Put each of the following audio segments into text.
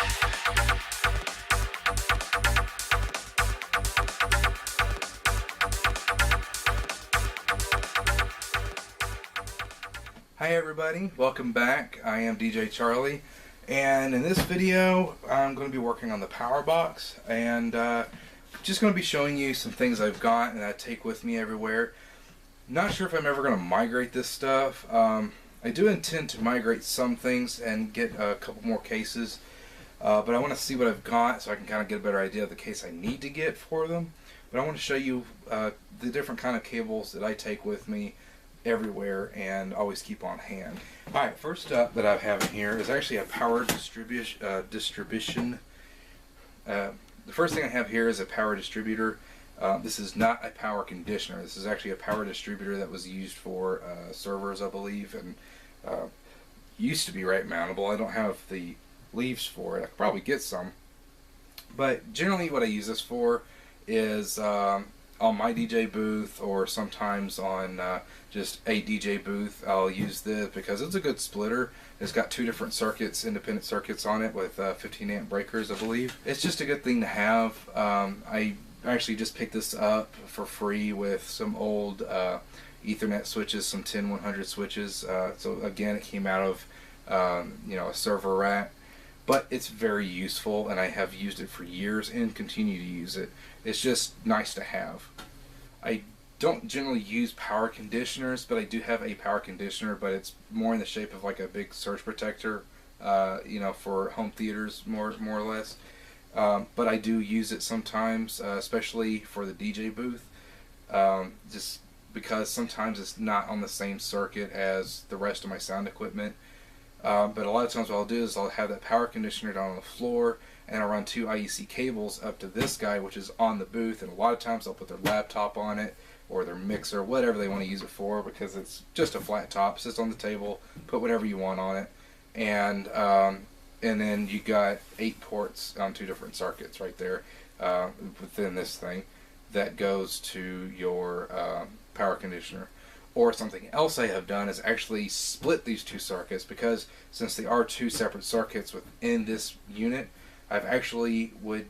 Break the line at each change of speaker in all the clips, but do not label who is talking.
Hi everybody, welcome back. I am DJ Charlie, and in this video I'm going to be working on the power box, and just going to be showing you some things I've got and I take with me everywhere. Not sure if I'm ever going to migrate this stuff. I do intend to migrate some things and get a couple more cases, but I want to see what I've got so I can kind of get a better idea of the case I need to get for them. But I want to show you the different kind of cables that I take with me everywhere and always keep on hand. Alright, first up that I have in here is actually a power distribution. The first thing I have here is a power distributor. This is not a power conditioner. This is actually a power distributor that was used for servers, I believe, and used to be right mountable. I don't have the leaves for it. I could probably get some. But generally what I use this for is on my DJ booth, or sometimes on just a DJ booth. I'll use this because it's a good splitter. It's got two different circuits, independent circuits on it with 15 amp breakers, I believe. It's just a good thing to have. I actually just picked this up for free with some old Ethernet switches, some 10100 switches. So again, it came out of a server rack. But it's very useful, and I have used it for years and continue to use it. It's just nice to have. I don't generally use power conditioners, but I do have a power conditioner, but it's more in the shape of like a big surge protector, for home theaters, more or less. But I do use it sometimes, especially for the DJ booth, just because sometimes it's not on the same circuit as the rest of my sound equipment. But a lot of times what I'll do is I'll have that power conditioner down on the floor, and I'll run two IEC cables up to this guy, which is on the booth, and a lot of times they'll put their laptop on it, or their mixer, whatever they want to use it for, because it's just a flat top, sits on the table, put whatever you want on it, and then you got 8 ports on 2 different circuits right there within this thing that goes to your power conditioner. Or something else I have done is actually split these 2 circuits, because since they are 2 separate circuits within this unit, I've actually would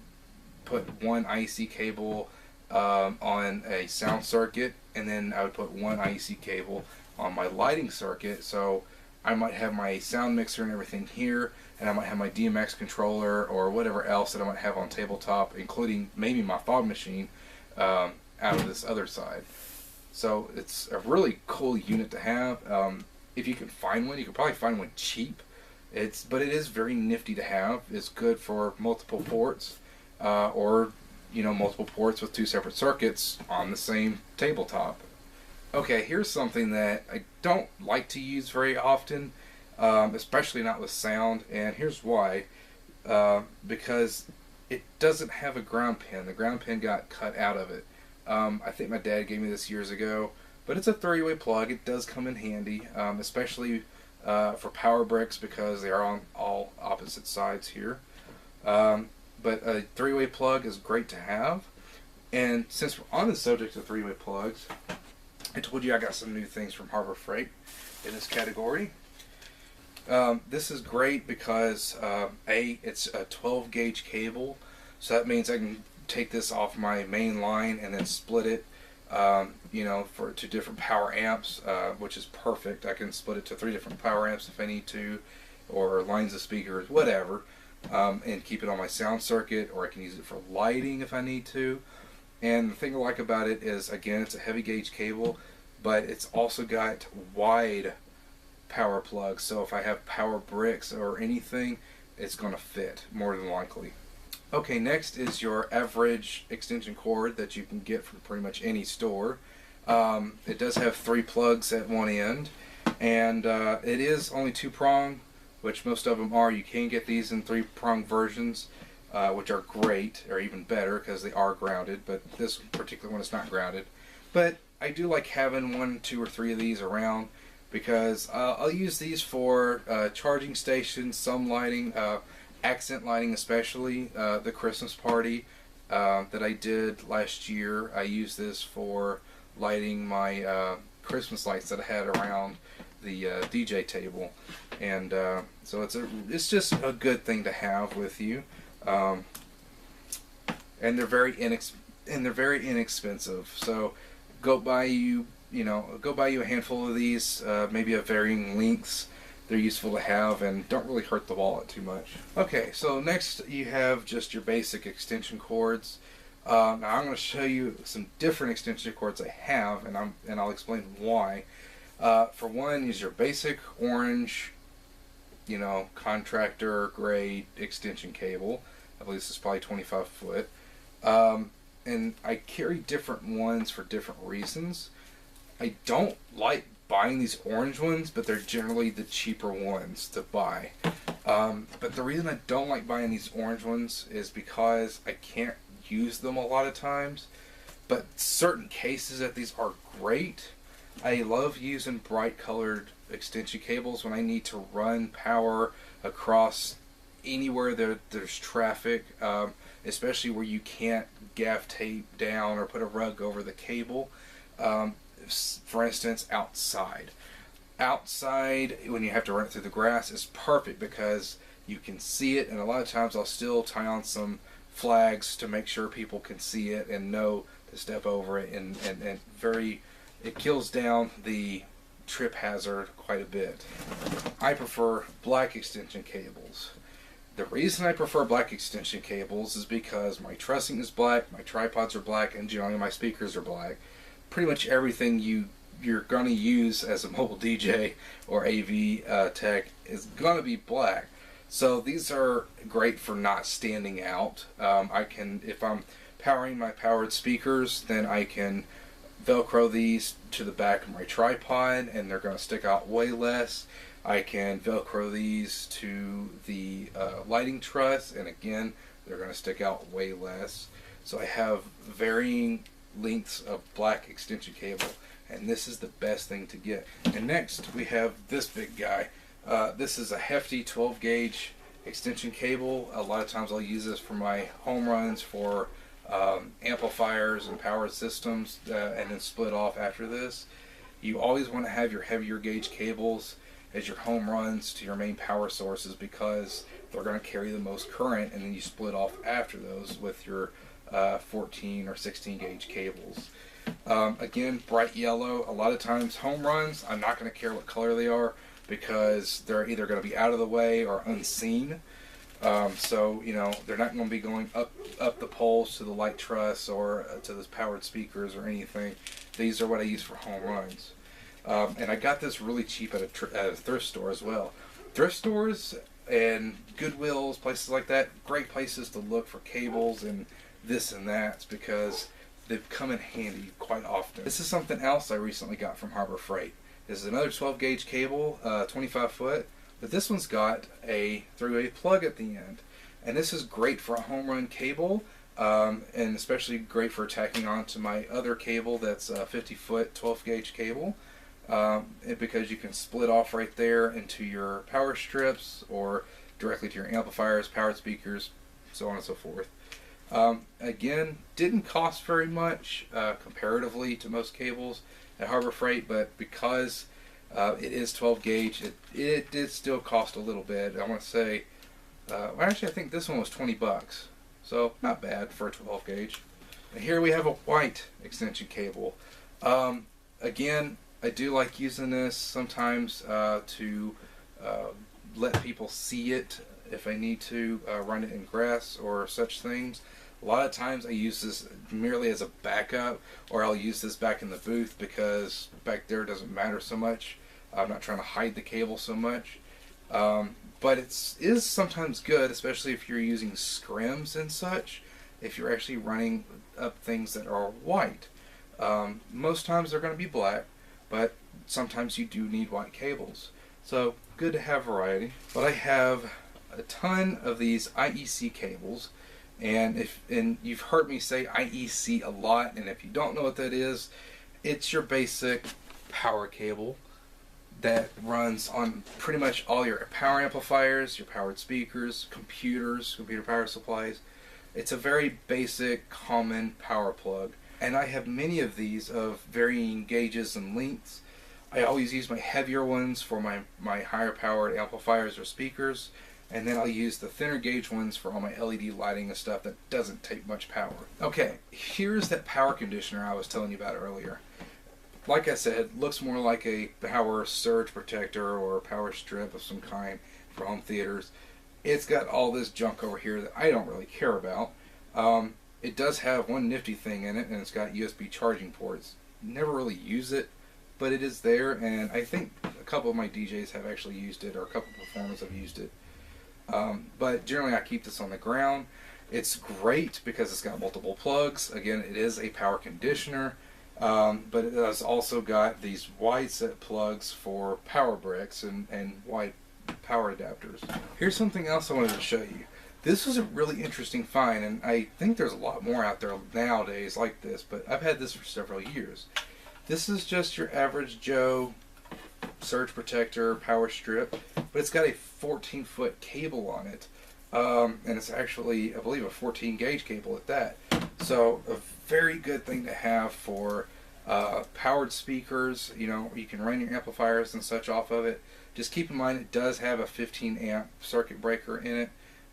put one IEC cable on a sound circuit, and then I would put one IEC cable on my lighting circuit. So I might have my sound mixer and everything here, and I might have my DMX controller or whatever else that I might have on tabletop, including maybe my fog machine, out of this other side. So it's a really cool unit to have. If you can find one, you can probably find one cheap. But it is very nifty to have. It's good for multiple ports, or multiple ports with 2 separate circuits on the same tabletop. Okay, here's something that I don't like to use very often, especially not with sound, and here's why. Because it doesn't have a ground pin. The ground pin got cut out of it. I think my dad gave me this years ago, but it's a 3-way plug. It does come in handy, especially for power bricks, because they are on all opposite sides here. But a 3-way plug is great to have. And since we're on the subject of 3-way plugs, I told you I got some new things from Harbor Freight in this category. This is great because it's a 12 gauge cable, so that means I can take this off my main line and then split it for 2 different power amps, which is perfect. I can split it to 3 different power amps if I need to, or lines of speakers, whatever, and keep it on my sound circuit, or I can use it for lighting if I need to. And the thing I like about it is, again, it's a heavy gauge cable, but it's also got wide power plugs, so if I have power bricks or anything, it's going to fit more than likely. Okay, next is your average extension cord that you can get from pretty much any store. It does have 3 plugs at one end, and it is only 2-prong, which most of them are. You can get these in 3-prong versions, which are great, or even better, because they are grounded, but this particular one is not grounded. But I do like having 1, 2, or 3 of these around, because I'll use these for charging stations, some lighting, accent lighting, especially the Christmas party that I did last year. I used this for lighting my Christmas lights that I had around DJ table, and so it's just a good thing to have with you, and they're very inexpensive. So go buy you a handful of these, maybe of varying lengths. They're useful to have and don't really hurt the wallet too much. Okay, so next you have just your basic extension cords. Now I'm going to show you some different extension cords I have, and I'll explain why. For one is your basic orange, contractor grade extension cable. I believe this is probably 25 foot. And I carry different ones for different reasons. I don't like buying these orange ones, but they're generally the cheaper ones to buy. But the reason I don't like buying these orange ones is because I can't use them a lot of times. But certain cases of these are great. I love using bright colored extension cables when I need to run power across anywhere there's traffic, especially where you can't gaff tape down or put a rug over the cable. For instance, outside, when you have to run it through the grass, is perfect because you can see it, and a lot of times I'll still tie on some flags to make sure people can see it and know to step over it, and it kills down the trip hazard quite a bit. I prefer black extension cables. The reason I prefer black extension cables is because my trussing is black, my tripods are black, and generally my speakers are black. Pretty much everything you're going to use as a mobile DJ or AV tech is going to be black. So these are great for not standing out. If I'm powering my powered speakers, then I can Velcro these to the back of my tripod and they're going to stick out way less. I can Velcro these to the lighting truss, and again, they're going to stick out way less. So I have varying lengths of black extension cable, and this is the best thing to get. And next we have this big guy. This is a hefty 12 gauge extension cable. A lot of times I'll use this for my home runs for amplifiers and power systems, and then split off after this. You always want to have your heavier gauge cables as your home runs to your main power sources because they're going to carry the most current, and then you split off after those with your 14 or 16 gauge cables. Again, bright yellow. A lot of times home runs, I'm not going to care what color they are because they're either going to be out of the way or unseen. So they're not going to be going up the poles to the light truss or to the powered speakers or anything. These are what I use for home runs. And I got this really cheap at a thrift store as well. Thrift stores and Goodwills, places like that, great places to look for cables and this and that because they've come in handy quite often. This is something else I recently got from Harbor Freight. This is another 12 gauge cable, 25 foot, but this one's got a 3-way plug at the end. And this is great for a home run cable, and especially great for tacking onto my other cable that's a 50 foot 12 gauge cable. Because you can split off right there into your power strips or directly to your amplifiers, powered speakers, so on and so forth. Again, didn't cost very much comparatively to most cables at Harbor Freight, but because it is 12 gauge, it did still cost a little bit. I want to say, actually I think this one was 20 bucks, so not bad for a 12 gauge. And here we have a white extension cable. Again, I do like using this sometimes to let people see it if I need to run it in grass or such things. A lot of times I use this merely as a backup, or I'll use this back in the booth because back there doesn't matter so much. I'm not trying to hide the cable so much. But it is sometimes good, especially if you're using scrims and such, if you're actually running up things that are white. Most times they're going to be black, but sometimes you do need white cables. So good to have variety. But I have a ton of these IEC cables, and you've heard me say IEC a lot, and if you don't know what that is, it's your basic power cable that runs on pretty much all your power amplifiers, your powered speakers, computers, computer power supplies. It's a very basic, common power plug. And I have many of these of varying gauges and lengths. I always use my heavier ones for my higher powered amplifiers or speakers, and then I'll use the thinner gauge ones for all my LED lighting and stuff that doesn't take much power. Okay, here's that power conditioner I was telling you about earlier. Like I said, looks more like a power surge protector or a power strip of some kind for home theaters. It's got all this junk over here that I don't really care about. It does have one nifty thing in it, and it's got USB charging ports. Never really use it, but it is there, and I think a couple of my DJs have actually used it, or a couple of performers have used it. But generally I keep this on the ground. It's great because it's got multiple plugs. Again, it is a power conditioner, but it has also got these wide set plugs for power bricks and wide power adapters. Here's something else I wanted to show you. This was a really interesting find, and I think there's a lot more out there nowadays like this, but I've had this for several years. This is just your average Joe surge protector power strip, but it's got a 14-foot cable on it, and it's actually, I believe, a 14 gauge cable at that. So a very good thing to have for powered speakers. You know, you can run your amplifiers and such off of it. Just keep in mind it does have a 15 amp circuit breaker in it.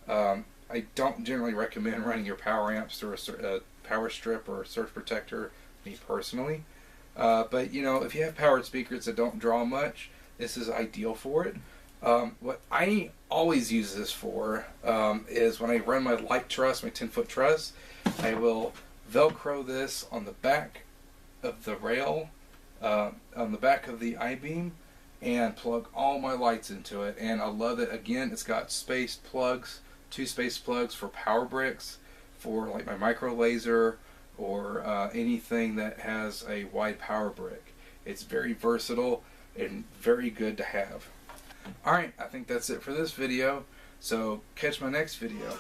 I don't generally recommend running your power amps through a power strip or a surge protector, me personally. But you know, if you have powered speakers that don't draw much, this is ideal for it. What I always use this for is when I run my light truss, my 10-foot truss, I will Velcro this on the back of the rail, on the back of the I-beam, and plug all my lights into it. And I love it. Again, it's got spaced plugs, 2 spaced plugs for power bricks, for like my micro laser, or anything that has a wide power brick. It's very versatile and very good to have. Alright, I think that's it for this video, so catch my next video.